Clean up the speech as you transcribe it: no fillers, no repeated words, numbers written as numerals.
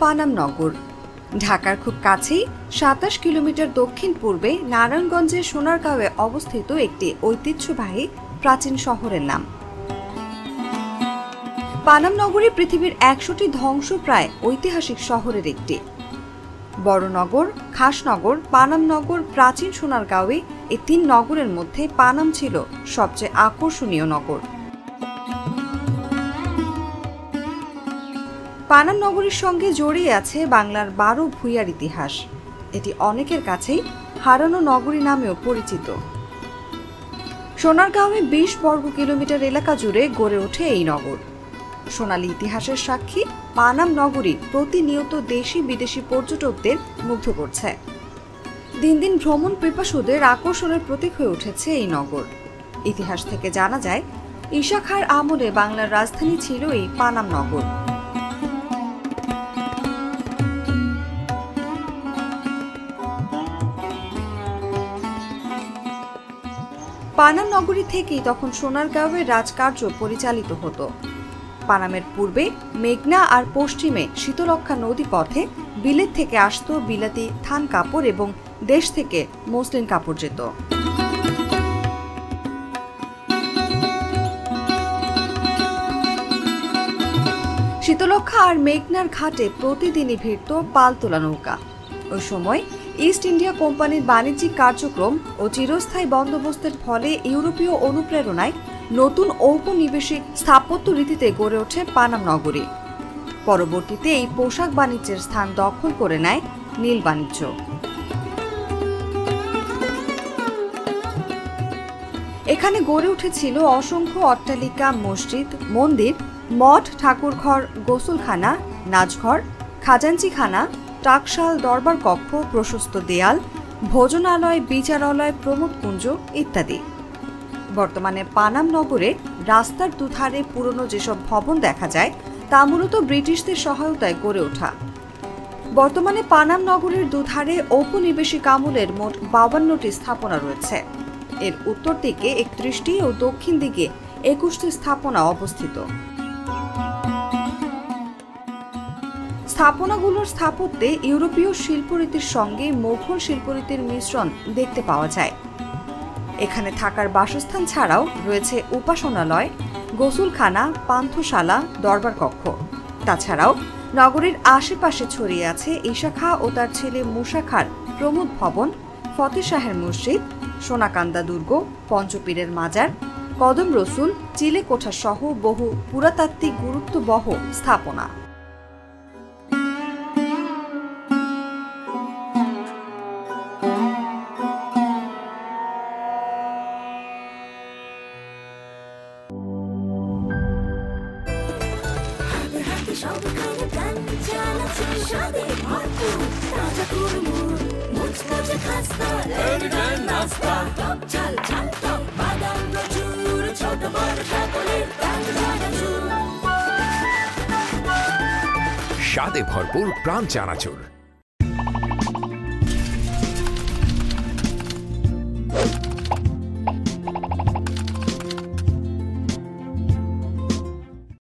পানাম নগর ঢাকার খুব কাছেই ২৭ কিলোমিটার দক্ষিণ পূর্বে নারায়ণগঞ্জের সোনারগাঁওয়ে অবস্থিত একটি ঐতিহ্যবাহী প্রাচীন শহরের নাম। পানাম নগরী পৃথিবীর ১০০টি ধ্বংসপ্রায় ঐতিহাসিক শহরের একটি। বড়নগর, খাসনগর, পানাম নগর, প্রাচীন সোনারগাঁওয়ে এই ৩ নগরের মধ্যে পানাম ছিল সবচেয়ে আকর্ষণীয় নগর। পানাম নগরীর সঙ্গে জড়িয়ে আছে বাংলার ১২ ভূঁইয়ার ইতিহাস। এটি অনেকের কাছেই হারানো নগরী নামেও পরিচিত। সোনারগাঁওয়ে ২০ বর্গ কিলোমিটার এলাকা জুড়ে গড়ে ওঠে এই নগর। সোনালী ইতিহাসের সাক্ষী পানাম নগরী প্রতিনিয়ত দেশি বিদেশি পর্যটকদের মুগ্ধ করছে। দিন দিন ভ্রমণ পিপাসুদের আকর্ষণের প্রতীক হয়ে উঠেছে এই নগর। ইতিহাস থেকে জানা যায়, ঈশা খাঁর আমলে বাংলার রাজধানী ছিল এই পানাম নগর। পানাম নগরী থেকেই তখন সোনারগাঁওয়ের রাজকার্য পরিচালিত হতো। পানামের পূর্বে মেঘনা আর পশ্চিমে শীতলক্ষ্যা নদী পথে বিলেত থেকে আসত বিলাতি থান কাপড় এবং দেশ থেকে মসলিন কাপড় যেত। শীতলক্ষ্যা আর মেঘনার ঘাটে প্রতিদিনই ভিড়ত পালতোলা নৌকা। ওই সময় ইস্ট ইন্ডিয়া কোম্পানির বাণিজ্যিক কার্যক্রম ও চিরস্থায়ী বন্দোবস্তের ফলে ইউরোপীয় অনুপ্রেরণায় নতুন ঔপনিবেশিক স্থাপত্য রীতিতে গড়ে ওঠে পানাম নগরী। পরবর্তীতে এই পোশাক বাণিজ্যের স্থান দখল করে নেয় নীল বাণিজ্য। এখানে গড়ে উঠেছিল অসংখ্য অট্টালিকা, মসজিদ, মন্দির, মঠ, ঠাকুরঘর, গোসলখানা, নাচঘর, খাজাঞ্চিখানা, টাকশাল, দরবার কক্ষ, প্রশস্ত দেয়াল, ভোজনালয়, বিচারালয়, প্রমোদকুঞ্জ ইত্যাদি। বর্তমানে পানাম নগরে রাস্তার দুধারে পুরনো যেসব ভবন দেখা যায় তা মূলত ব্রিটিশদের সহায়তায় গড়ে ওঠা। বর্তমানে পানাম নগরের দুধারে ঔপনিবেশিক আমলের মোট ৫২টি স্থাপনা রয়েছে। এর উত্তর দিকে ৩১টি ও দক্ষিণ দিকে ২১টি স্থাপনা অবস্থিত। স্থাপনাগুলোর স্থাপত্যে ইউরোপীয় শিল্পরীতির সঙ্গে মোঘল শিল্পরীতির মিশ্রণ দেখতে পাওয়া যায়। এখানে থাকার বাসস্থান ছাড়াও রয়েছে উপাসনালয়, গোসলখানা, পান্থশালা, দরবার কক্ষ। তাছাড়াও নগরীর আশেপাশে ছড়িয়ে আছে ঈশা খাঁ ও তার ছেলে মুসা খাঁর প্রমোদ ভবন, ফতেহ শাহের মসজিদ, সোনাকান্দা দুর্গ, পঞ্চপীরের মাজার, কদম রসুল, চিলে কোঠা সহ বহু পুরাতাত্ত্বিক গুরুত্ববহ স্থাপনা। সবখানে প্রাণ চালাচ্ছে স্বাদে ভরপুর, তাজা কুড়মুড়, মুচমুচে খাস্তা, এলিগেন্ট নাস্তা, টক ঝাল ঝাল টক, বাদাম প্রচুর, ছোট বড় সকলের প্রাণ চানাচুর। স্বাদে ভরপুর প্রাণ চানাচুর।